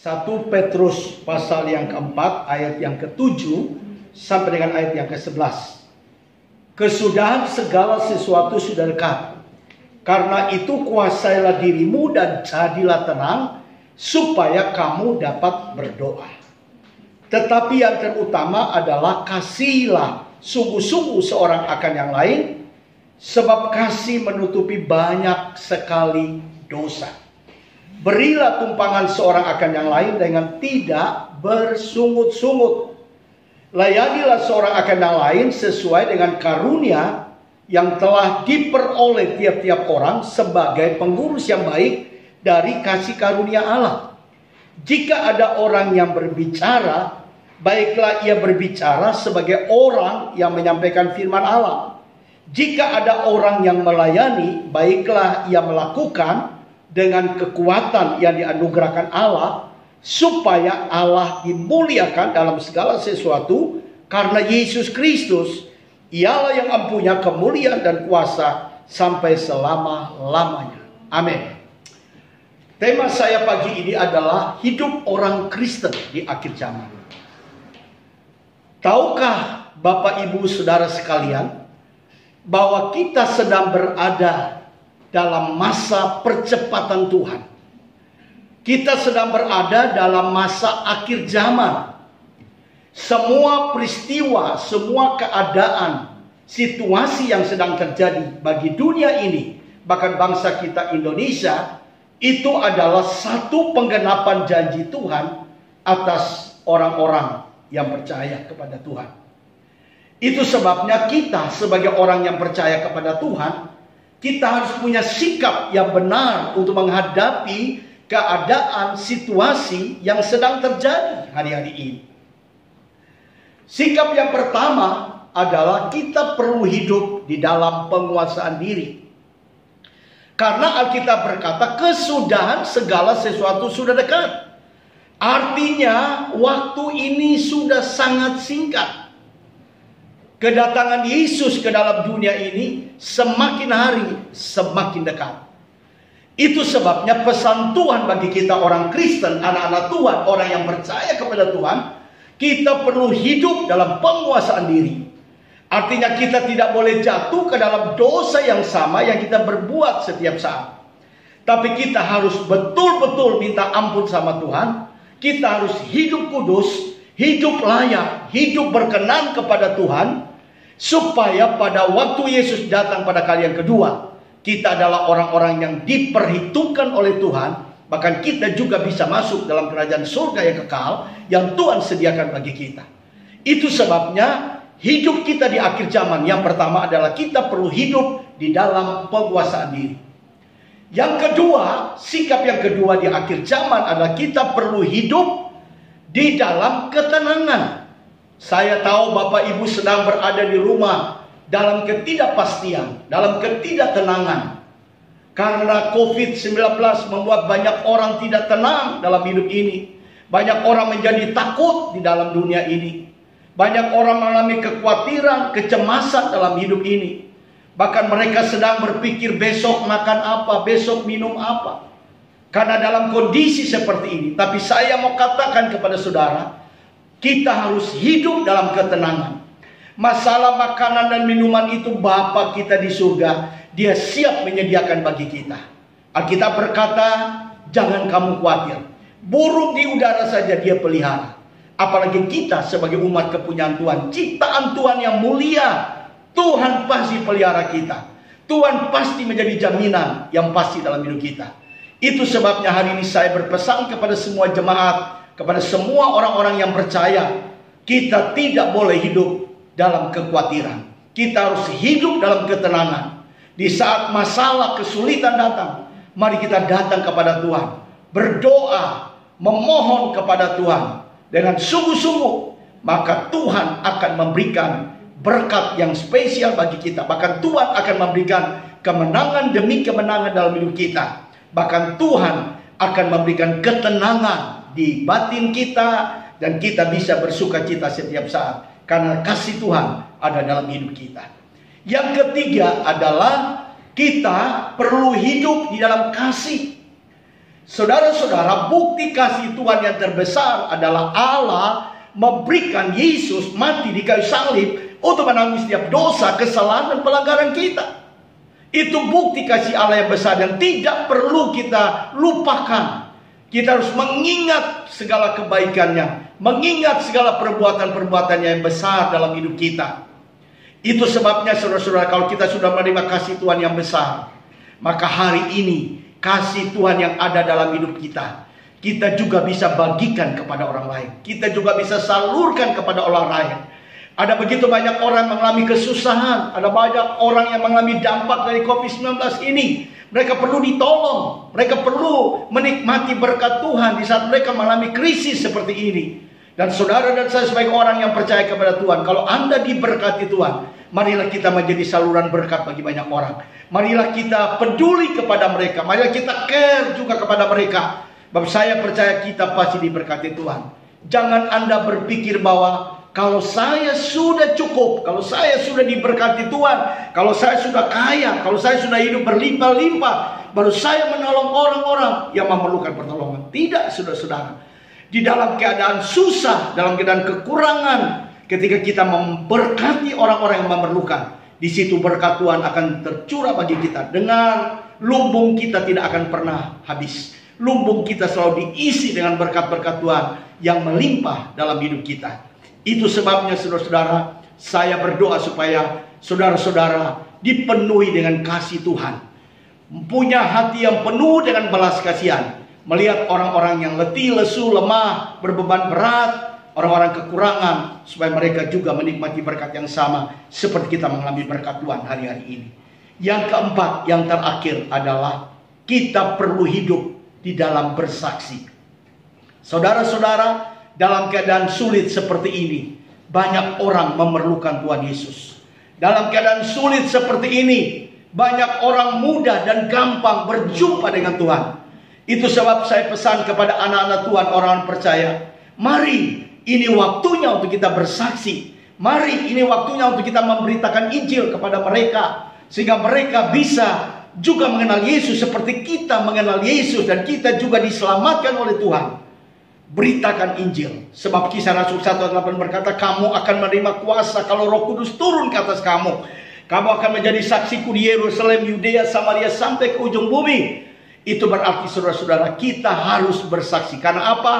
1 Petrus pasal yang keempat ayat yang ke-7 sampai dengan ayat yang ke-11. Kesudahan segala sesuatu sudah dekat. Karena itu kuasailah dirimu dan jadilah tenang supaya kamu dapat berdoa. Tetapi yang terutama adalah kasihilah sungguh-sungguh seorang akan yang lain, sebab kasih menutupi banyak sekali dosa. Berilah tumpangan seorang akan yang lain dengan tidak bersungut-sungut. Layanilah seorang akan yang lain sesuai dengan karunia yang telah diperoleh tiap-tiap orang sebagai pengurus yang baik dari kasih karunia Allah. Jika ada orang yang berbicara, baiklah ia berbicara sebagai orang yang menyampaikan firman Allah. Jika ada orang yang melayani, baiklah ia melakukan dengan kekuatan yang dianugerahkan Allah, supaya Allah dimuliakan dalam segala sesuatu, karena Yesus Kristus, Ialah yang mempunyai kemuliaan dan kuasa sampai selama-lamanya. Amin. Tema saya pagi ini adalah hidup orang Kristen di akhir zaman. Tahukah Bapak Ibu Saudara sekalian, bahwa kita sedang berada dalam masa percepatan Tuhan. Kita sedang berada dalam masa akhir zaman. Semua peristiwa, semua keadaan, situasi yang sedang terjadi bagi dunia ini, bahkan bangsa kita Indonesia, itu adalah satu penggenapan janji Tuhan atas orang-orang yang percaya kepada Tuhan. Itu sebabnya kita sebagai orang yang percaya kepada Tuhan, kita harus punya sikap yang benar untuk menghadapi keadaan, situasi yang sedang terjadi hari-hari ini. Sikap yang pertama adalah kita perlu hidup di dalam penguasaan diri. Karena Alkitab berkata kesudahan segala sesuatu sudah dekat. Artinya waktu ini sudah sangat singkat. Kedatangan Yesus ke dalam dunia ini semakin hari semakin dekat. Itu sebabnya pesan Tuhan bagi kita orang Kristen, anak-anak Tuhan, orang yang percaya kepada Tuhan, kita perlu hidup dalam penguasaan diri. Artinya kita tidak boleh jatuh ke dalam dosa yang sama yang kita berbuat setiap saat. Tapi kita harus betul-betul minta ampun sama Tuhan. Kita harus hidup kudus, hidup layak, hidup berkenan kepada Tuhan. Supaya pada waktu Yesus datang pada kali yang kedua, kita adalah orang-orang yang diperhitungkan oleh Tuhan. Bahkan kita juga bisa masuk dalam kerajaan surga yang kekal yang Tuhan sediakan bagi kita. Itu sebabnya hidup kita di akhir zaman, yang pertama adalah kita perlu hidup di dalam penguasaan diri. Yang kedua, sikap yang kedua di akhir zaman adalah kita perlu hidup di dalam ketenangan. Saya tahu Bapak Ibu sedang berada di rumah dalam ketidakpastian, dalam ketidaktenangan. Karena COVID-19 membuat banyak orang tidak tenang dalam hidup ini. Banyak orang menjadi takut di dalam dunia ini. Banyak orang mengalami kekhawatiran, kecemasan dalam hidup ini. Bahkan mereka sedang berpikir besok makan apa, besok minum apa. Karena dalam kondisi seperti ini. Tapi saya mau katakan kepada saudara, kita harus hidup dalam ketenangan. Masalah makanan dan minuman itu Bapa kita di surga, Dia siap menyediakan bagi kita. Alkitab berkata, jangan kamu khawatir. Burung di udara saja Dia pelihara. Apalagi kita sebagai umat kepunyaan Tuhan, ciptaan Tuhan yang mulia. Tuhan pasti pelihara kita. Tuhan pasti menjadi jaminan yang pasti dalam hidup kita. Itu sebabnya hari ini saya berpesan kepada semua jemaat, kepada semua orang-orang yang percaya, kita tidak boleh hidup dalam kekhawatiran. Kita harus hidup dalam ketenangan. Di saat masalah kesulitan datang, mari kita datang kepada Tuhan, berdoa, memohon kepada Tuhan dengan sungguh-sungguh, maka Tuhan akan memberikan berkat yang spesial bagi kita. Bahkan Tuhan akan memberikan kemenangan demi kemenangan dalam hidup kita. Bahkan Tuhan akan memberikan ketenangan di batin kita, dan kita bisa bersukacita setiap saat karena kasih Tuhan ada dalam hidup kita. Yang ketiga adalah kita perlu hidup di dalam kasih. Saudara-saudara, bukti kasih Tuhan yang terbesar adalah Allah memberikan Yesus mati di kayu salib untuk menanggung setiap dosa, kesalahan, dan pelanggaran kita. Itu bukti kasih Allah yang besar dan tidak perlu kita lupakan. Kita harus mengingat segala kebaikannya, mengingat segala perbuatan-perbuatannya yang besar dalam hidup kita. Itu sebabnya saudara-saudara, kalau kita sudah menerima kasih Tuhan yang besar, maka hari ini kasih Tuhan yang ada dalam hidup kita, kita juga bisa bagikan kepada orang lain. Kita juga bisa salurkan kepada orang lain. Ada begitu banyak orang mengalami kesusahan. Ada banyak orang yang mengalami dampak dari COVID-19 ini. Mereka perlu ditolong. Mereka perlu menikmati berkat Tuhan di saat mereka mengalami krisis seperti ini. Dan saudara dan saya sebagai orang yang percaya kepada Tuhan, kalau Anda diberkati Tuhan, marilah kita menjadi saluran berkat bagi banyak orang. Marilah kita peduli kepada mereka. Marilah kita care juga kepada mereka. Sebab saya percaya kita pasti diberkati Tuhan. Jangan Anda berpikir bahwa kalau saya sudah cukup, kalau saya sudah diberkati Tuhan, kalau saya sudah kaya, kalau saya sudah hidup berlimpah-limpah, baru saya menolong orang-orang yang memerlukan pertolongan. Tidak, saudara-saudara. Di dalam keadaan susah, dalam keadaan kekurangan, ketika kita memberkati orang-orang yang memerlukan, di situ berkat Tuhan akan tercurah bagi kita. Dengar, lumbung kita tidak akan pernah habis. Lumbung kita selalu diisi dengan berkat-berkat Tuhan yang melimpah dalam hidup kita. Itu sebabnya saudara-saudara, saya berdoa supaya saudara-saudara dipenuhi dengan kasih Tuhan. Punya hati yang penuh dengan belas kasihan. Melihat orang-orang yang letih, lesu, lemah, berbeban berat, orang-orang kekurangan, supaya mereka juga menikmati berkat yang sama seperti kita mengalami berkat Tuhan hari-hari ini. Yang keempat, yang terakhir adalah kita perlu hidup di dalam bersaksi. Saudara-saudara, dalam keadaan sulit seperti ini, banyak orang memerlukan Tuhan Yesus. Dalam keadaan sulit seperti ini, banyak orang mudah dan gampang berjumpa dengan Tuhan. Itu sebab saya pesan kepada anak-anak Tuhan, orang percaya, mari ini waktunya untuk kita bersaksi. Mari ini waktunya untuk kita memberitakan Injil kepada mereka, sehingga mereka bisa juga mengenal Yesus seperti kita mengenal Yesus, dan kita juga diselamatkan oleh Tuhan. Beritakan Injil. Sebab Kisah Rasul 1:8 berkata, kamu akan menerima kuasa kalau Roh Kudus turun ke atas kamu. Kamu akan menjadi saksiku di Yerusalem, Yudea, Samaria, sampai ke ujung bumi. Itu berarti saudara-saudara, kita harus bersaksi. Karena apa?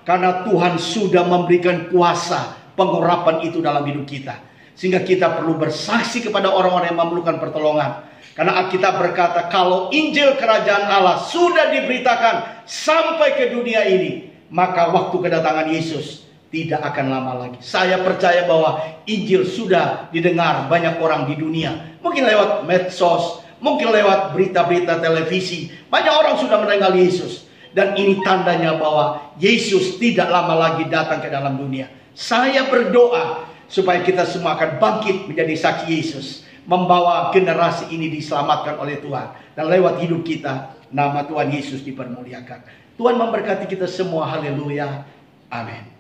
Karena Tuhan sudah memberikan kuasa pengurapan itu dalam hidup kita. Sehingga kita perlu bersaksi kepada orang-orang yang memerlukan pertolongan. Karena Alkitab berkata, kalau Injil Kerajaan Allah sudah diberitakan sampai ke dunia ini, maka waktu kedatangan Yesus tidak akan lama lagi. Saya percaya bahwa Injil sudah didengar banyak orang di dunia. Mungkin lewat medsos, mungkin lewat berita-berita televisi. Banyak orang sudah mendengar Yesus. Dan ini tandanya bahwa Yesus tidak lama lagi datang ke dalam dunia. Saya berdoa supaya kita semua akan bangkit menjadi saksi Yesus. Membawa generasi ini diselamatkan oleh Tuhan. Dan lewat hidup kita, nama Tuhan Yesus dipermuliakan. Tuhan memberkati kita semua. Haleluya. Amin.